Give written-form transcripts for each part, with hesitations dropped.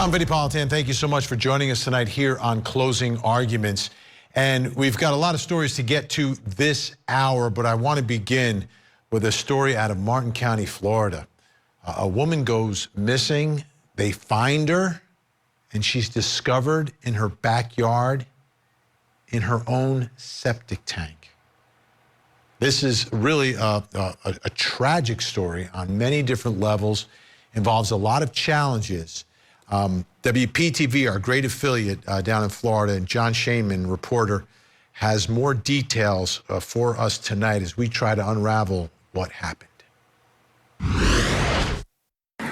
I'm Vinny Politan. Thank you so much for joining us tonight here on Closing Arguments. And we've got a lot of stories to get to this hour, but I want to begin with a story out of Martin County, Florida. A woman goes missing. They find her, and she's discovered in her backyard in her own septic tank. This is really a tragic story on many different levels, involves a lot of challenges. WPTV, our great affiliate down in Florida, and John Shaman, reporter, has more details for us tonight as we try to unravel what happened.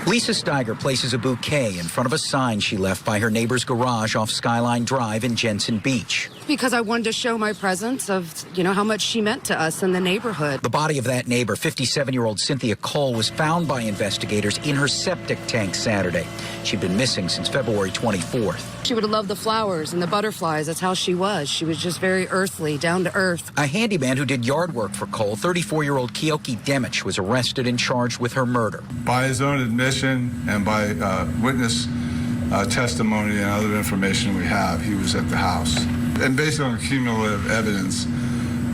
Lisa Steiger places a bouquet in front of a sign she left by her neighbor's garage off Skyline Drive in Jensen Beach. Because I wanted to show my presence of, how much she meant to us in the neighborhood. The body of that neighbor, 57-year-old Cynthia Cole, was found by investigators in her septic tank Saturday. She'd been missing since February 24th. She would have loved the flowers and the butterflies. That's how she was. She was just very earthly, down to earth. A handyman who did yard work for Cole, 34-year-old Keoki Demich, was arrested and charged with her murder. By his own admission and by witness testimony and other information we have, he was at the house. And based on cumulative evidence,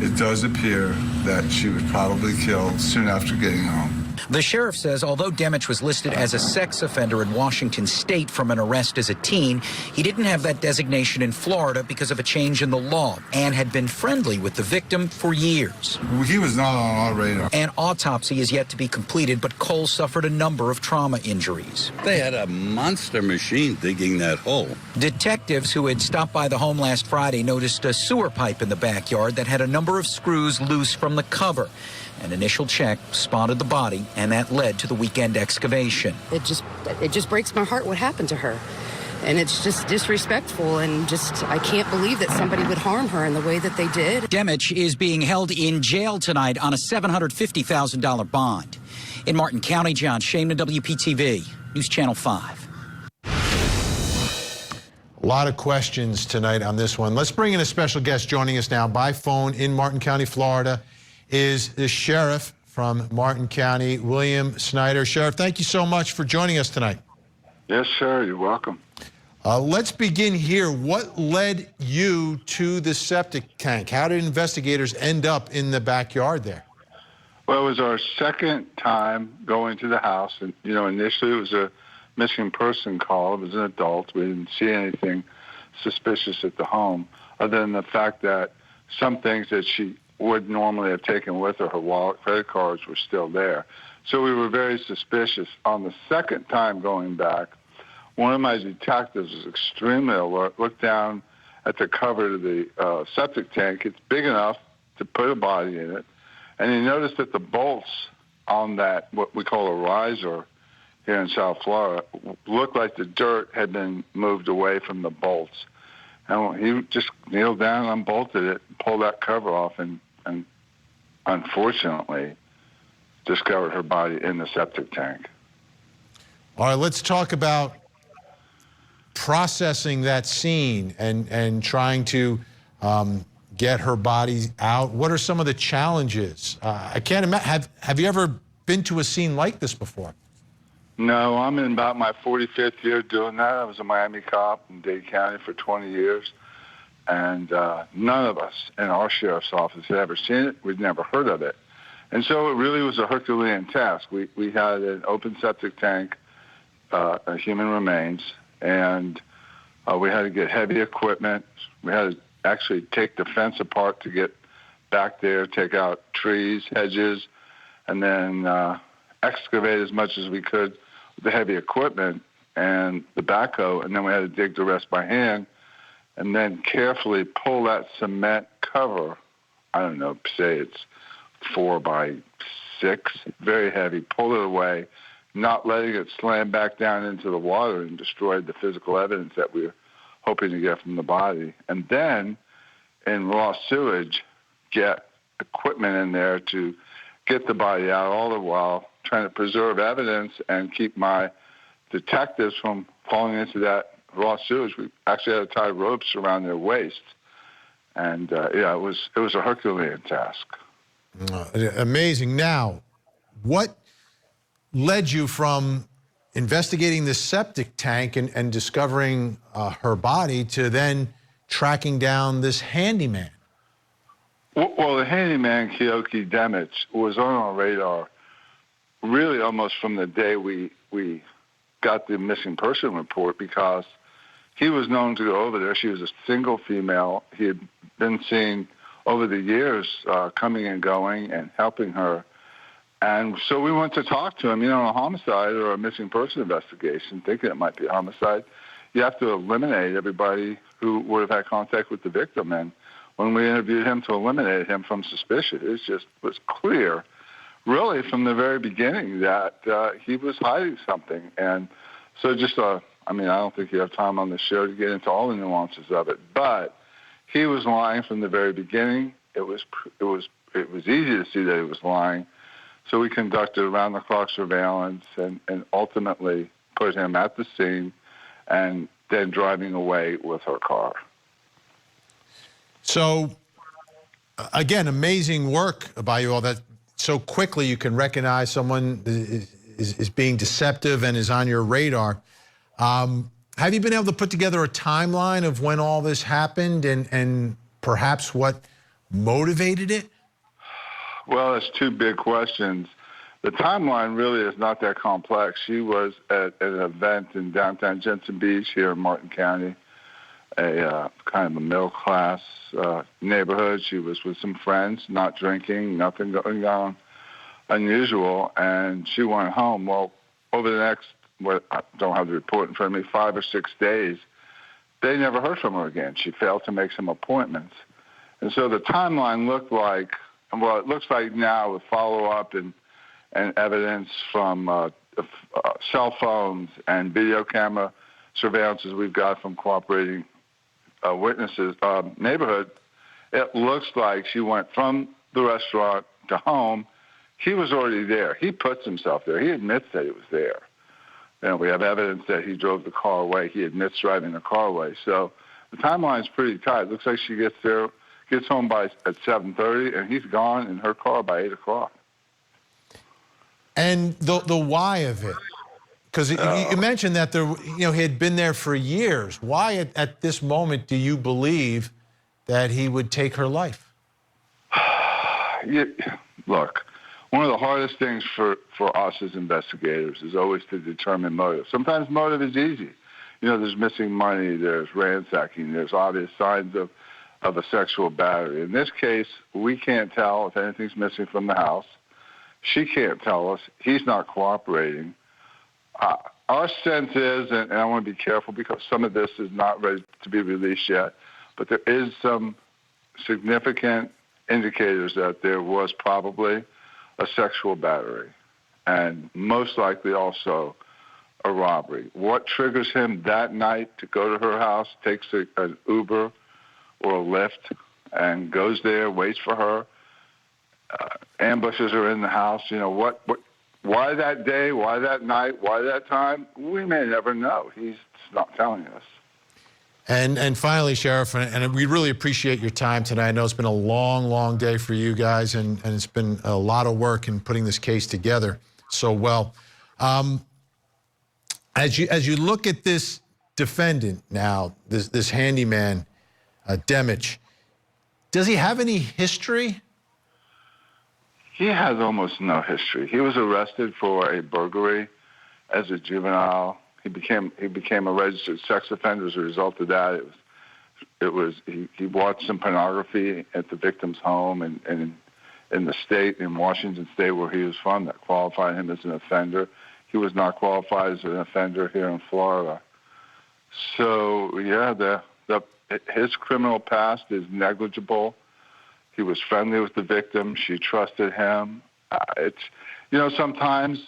it does appear that she was probably killed soon after getting home. The sheriff says although Demich was listed as a sex offender in Washington state from an arrest as a teen, he didn't have that designation in Florida because of a change in the law and had been friendly with the victim for years. He was not on our radar. An autopsy is yet to be completed, but Cole suffered a number of trauma injuries. They had a monster machine digging that hole. Detectives who had stopped by the home last Friday noticed a sewer pipe in the backyard that had a number of screws loose from the cover. An initial check spotted the body, and that led to the weekend excavation. It just breaks my heart what happened to her. And it's just disrespectful, and I can't believe that somebody would harm her in the way that they did. Demich is being held in jail tonight on a $750,000 bond. In Martin County, John Shaman, WPTV, News Channel 5. A lot of questions tonight on this one. Let's bring in a special guest joining us now by phone in Martin County, Florida, is the sheriff from Martin County, William Snyder. Sheriff, thank you so much for joining us tonight. Yes, sir. You're welcome. Let's begin here. What led you to the septic tank? How did investigators end up in the backyard there? Well, it was our second time going to the house. And, initially it was a missing person call. It was an adult. We didn't see anything suspicious at the home, other than the fact that some things that she would normally have taken with her, her wallet, credit cards, were still there. So we were very suspicious. On the second time going back, one of my detectives was extremely alert, looked down at the cover of the septic tank. It's big enough to put a body in it. And he noticed that the bolts on that, what we call a riser here in South Florida, looked like the dirt had been moved away from the bolts. And he just kneeled down, unbolted it, pulled that cover off, and unfortunately discovered her body in the septic tank. All right, let's talk about processing that scene and trying to get her body out. What are some of the challenges? I can't imagine. Have you ever been to a scene like this before? No, I'm in about my 45th year doing that. I was a Miami cop in Dade County for 20 years, and none of us in our sheriff's office had ever seen it. We'd never heard of it. And so it really was a Herculean task. We had an open septic tank, human remains, and we had to get heavy equipment. We had to actually take the fence apart to get back there, take out trees, hedges, and then excavate as much as we could with the heavy equipment and the backhoe, and then we had to dig the rest by hand, and then carefully pull that cement cover. I don't know, say it's 4 by 6, very heavy, pull it away, not letting it slam back down into the water and destroy the physical evidence that we were hoping to get from the body. And then in raw sewage, get equipment in there to get the body out, all the while trying to preserve evidence and keep my detectives from falling into that raw sewage. We actually had to tie ropes around their waist. And it was a Herculean task. Amazing. Now, what led you from investigating the septic tank and discovering her body to then tracking down this handyman. Well, the handyman, Keoki Demich, was on our radar really almost from the day we got the missing person report, because he was known to go over there. She was a single female. He had been seen over the years coming and going and helping her. And so we went to talk to him. You know, a homicide or a missing person investigation, thinking it might be a homicide, you have to eliminate everybody who would have had contact with the victim. And when we interviewed him to eliminate him from suspicion, it just was clear, really from the very beginning, that he was hiding something. And so just, I don't think you have time on the show to get into all the nuances of it, but he was lying from the very beginning. It was easy to see that he was lying. So we conducted around-the-clock surveillance and ultimately put him at the scene and then driving away with her car. So, again, amazing work by you all, that so quickly you can recognize someone is being deceptive and is on your radar. Have you been able to put together a timeline of when all this happened and perhaps what motivated it? Well, it's two big questions. The timeline really is not that complex. She was at an event in downtown Jensen Beach here in Martin County, a kind of a middle-class neighborhood. She was with some friends, not drinking, nothing going on unusual, and she went home. Well, over the next, I don't have the report in front of me, 5 or 6 days, they never heard from her again. She failed to make some appointments. And so the timeline looked like, well, it looks like now with follow-up and evidence from cell phones and video camera surveillances we've got from cooperating witnesses, neighborhood, it looks like she went from the restaurant to home. He was already there. He puts himself there. He admits that he was there. And we have evidence that he drove the car away. He admits driving the car away. So the timeline is pretty tight. It looks like she gets home at 7:30, and he's gone in her car by 8 o'clock. And the why of it, because you mentioned that he had been there for years. Why at this moment do you believe that he would take her life? Look, one of the hardest things for us as investigators is always to determine motive. Sometimes motive is easy. You know, there's missing money, there's ransacking, there's obvious signs of a sexual battery. In this case, we can't tell if anything's missing from the house. She can't tell us. He's not cooperating. Our sense is, and I want to be careful because some of this is not ready to be released yet, but there is some significant indicators that there was probably a sexual battery and most likely also a robbery. What triggers him that night to go to her house, takes an Uber or a Lyft and goes there, waits for her, ambushes her in the house. You know, why that day, why that night, why that time? We may never know. He's not telling us. And finally, Sheriff, and we really appreciate your time tonight. I know it's been a long, long day for you guys, and it's been a lot of work in putting this case together so well. As you look at this defendant now, this handyman, Demich, does he have any history? He has almost no history. He was arrested for a burglary as a juvenile. He became a registered sex offender as a result of that. He watched some pornography at the victim's home and in the state, in Washington State where he was from, that qualified him as an offender. He was not qualified as an offender here in Florida. So yeah, his criminal past is negligible. He was friendly with the victim. She trusted him. Sometimes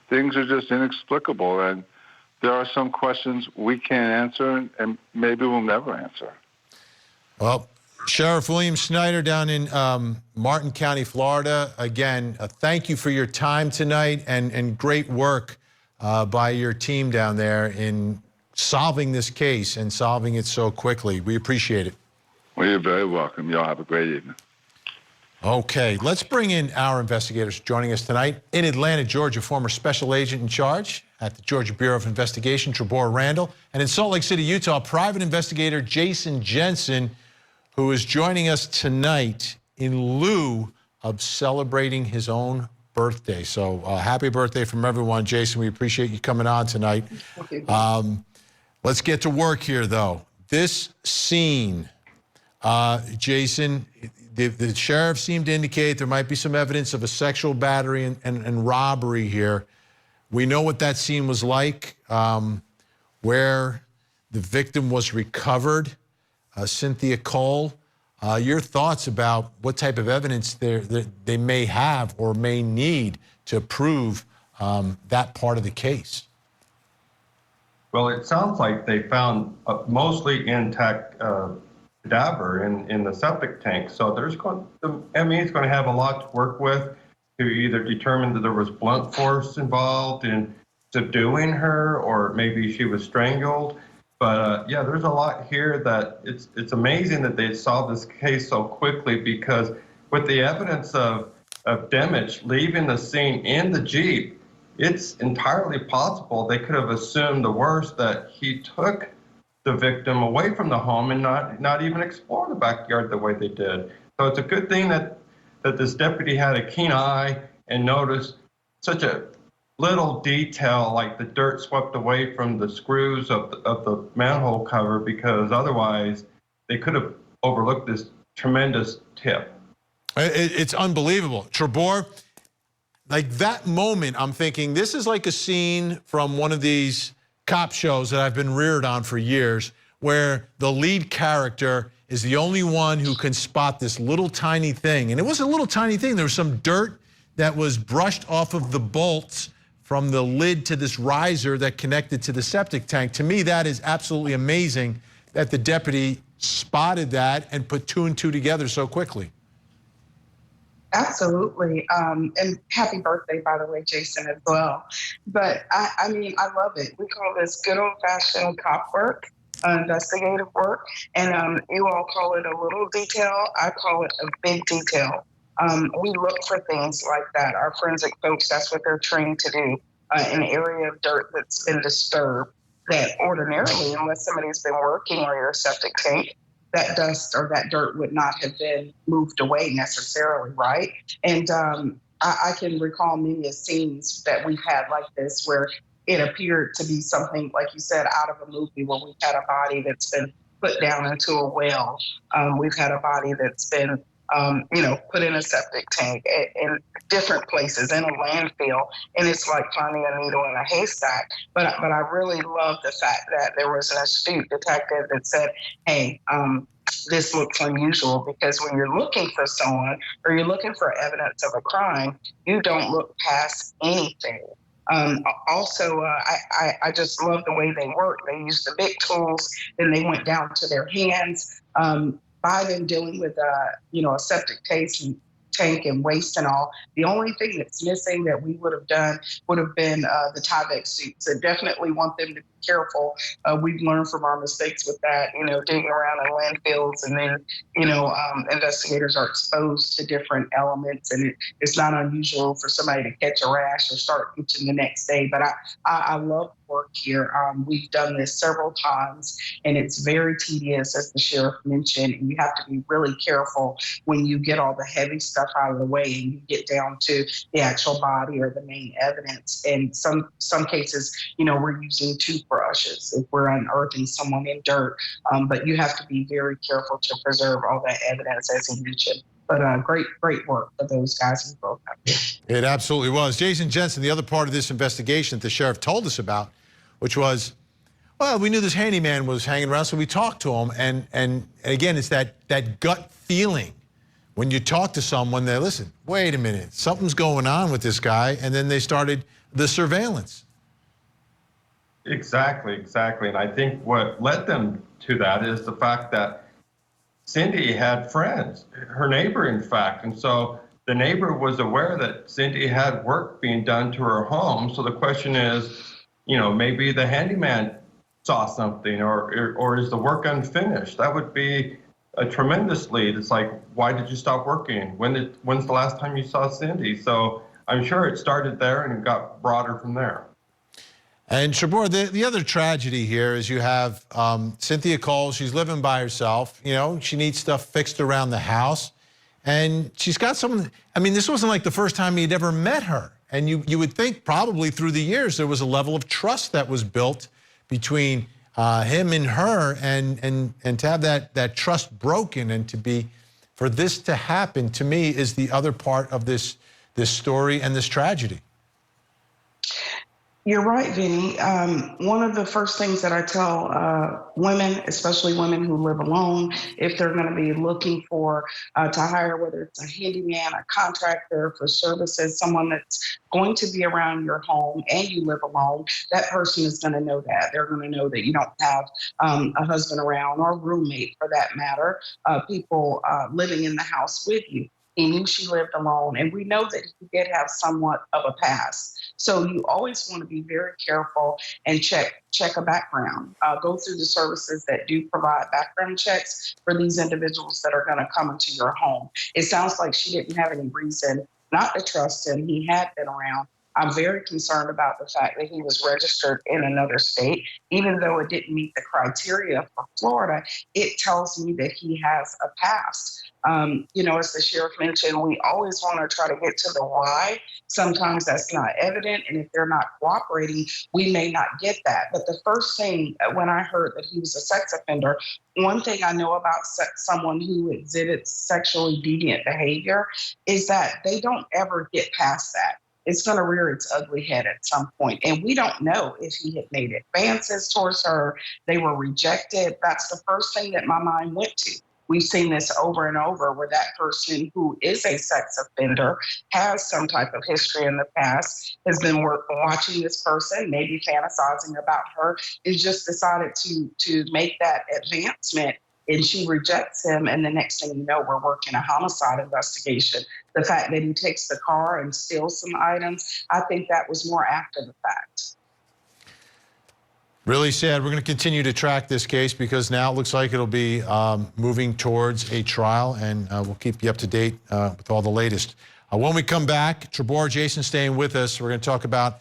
things are just inexplicable, and there are some questions we can't answer, and maybe we'll never answer. Well, Sheriff William Snyder down in Martin County, Florida, again, thank you for your time tonight and great work by your team down there in solving this case and solving it so quickly. We appreciate it. Well, you're very welcome. Y'all have a great evening. Okay, let's bring in our investigators joining us tonight. In Atlanta, Georgia, former special agent in charge at the Georgia Bureau of Investigation, Trebor Randall, and in Salt Lake City, Utah, private investigator Jason Jensen, who is joining us tonight in lieu of celebrating his own birthday. So happy birthday from everyone, Jason. We appreciate you coming on tonight. Let's get to work here, though. This scene, Jason, the sheriff seemed to indicate there might be some evidence of a sexual battery and robbery here. We know what that scene was like, where the victim was recovered, Cynthia Cole. Your thoughts about what type of evidence they may have or may need to prove that part of the case? Well, it sounds like they found a mostly intact cadaver in the septic tank. So the ME is going to have a lot to work with to either determine that there was blunt force involved in subduing her, or maybe she was strangled. But yeah, there's a lot here that it's amazing that they solved this case so quickly, because with the evidence of damage leaving the scene in the Jeep, it's entirely possible they could have assumed the worst, that he took the victim away from the home and not even explore the backyard the way they did. So it's a good thing that this deputy had a keen eye and noticed such a little detail like the dirt swept away from the screws of the manhole cover, because otherwise they could have overlooked this tremendous tip. It's unbelievable. Trebor, like that moment, I'm thinking this is like a scene from one of these cop shows that I've been reared on for years, where the lead character is the only one who can spot this little tiny thing. And it was a little tiny thing. There was some dirt that was brushed off of the bolts from the lid to this riser that connected to the septic tank. To me, that is absolutely amazing that the deputy spotted that and put two and two together so quickly. Absolutely. And happy birthday, by the way, Jason, as well. But I mean, I love it. We call this good old-fashioned cop work, investigative work. And you all call it a little detail. I call it a big detail. We look for things like that. Our forensic folks, that's what they're trained to do. An area of dirt that's been disturbed, that ordinarily, unless somebody's been working on your septic tank, that dust or that dirt would not have been moved away necessarily, right? And I can recall many scenes that we've had like this, where it appeared to be something, like you said, out of a movie, where we've had a body that's been put down into a well. We've had a body that's been put in a septic tank in different places, in a landfill, and it's like finding a needle in a haystack. But I really love the fact that there was an astute detective that said, hey, this looks unusual, because when you're looking for someone or you're looking for evidence of a crime, you don't look past anything. Also, I just love the way they work. They used the big tools, then they went down to their hands. By them dealing with a septic tank and waste and all, the only thing that's missing that we would have done would have been the Tyvek suits. I definitely want them to be careful. We've learned from our mistakes with that, digging around in landfills, and then, investigators are exposed to different elements, and it's not unusual for somebody to catch a rash or start itching the next day. But I love work here. We've done this several times, and it's very tedious, as the sheriff mentioned, and you have to be really careful when you get all the heavy stuff out of the way and you get down to the actual body or the main evidence. And some cases, we're using toothbrushes if we're unearthing someone in dirt, but you have to be very careful to preserve all that evidence, as he mentioned. But great work for those guys who broke up. It absolutely was. Jason Jensen, the other part of this investigation that the sheriff told us about, which was, well, we knew this handyman was hanging around, so we talked to him. And again, it's that gut feeling. When you talk to someone, they listen, wait a minute, something's going on with this guy, and then they started the surveillance. Exactly. And I think what led them to that is the fact that Cindy had friends, her neighbor, in fact. And so the neighbor was aware that Cindy had work being done to her home. So the question is, maybe the handyman saw something, or is the work unfinished? That would be a tremendous lead. It's like, why did you stop working? When's the last time you saw Cindy? So I'm sure it started there and it got broader from there. And Shabor, the other tragedy here is you have Cynthia Cole. She's living by herself. You know, she needs stuff fixed around the house. And she's got someone, I mean, this wasn't like the first time he'd ever met her. And you would think probably through the years there was a level of trust that was built between him and her, and to have that trust broken, and for this to happen, to me, is the other part of this story and this tragedy. You're right, Vinny. One of the first things that I tell women, especially women who live alone, if they're going to be looking for to hire, whether it's a handyman, a contractor for services, someone that's going to be around your home and you live alone, that person is going to know that. They're going to know that you don't have a husband around, or a roommate for that matter, people living in the house with you. He knew she lived alone, and we know that he did have somewhat of a past. So you always want to be very careful and check a background. Go through the services that do provide background checks for these individuals that are going to come into your home. It sounds like she didn't have any reason not to trust him. He had been around. I'm very concerned about the fact that he was registered in another state. Even though it didn't meet the criteria for Florida, it tells me that he has a past. You know, as the sheriff mentioned, we always want to try to get to the why. Sometimes that's not evident, and if they're not cooperating, we may not get that. But the first thing, when I heard that he was a sex offender, one thing I know about someone who exhibits sexually deviant behavior is that they don't ever get past that. It's going to rear its ugly head at some point. And we don't know if he had made advances towards her, they were rejected. That's the first thing that my mind went to. We've seen this over and over, where that person who is a sex offender has some type of history in the past, has been watching this person, maybe fantasizing about her, and just decided to make that advancement, and she rejects him, and the next thing you know, we're working a homicide investigation. The fact that he takes the car and steals some items, I think that was more after the fact. Really sad. We're going to continue to track this case, because now it looks like it'll be moving towards a trial, and we'll keep you up to date with all the latest. When we come back, Trebor, Jason staying with us. We're going to talk about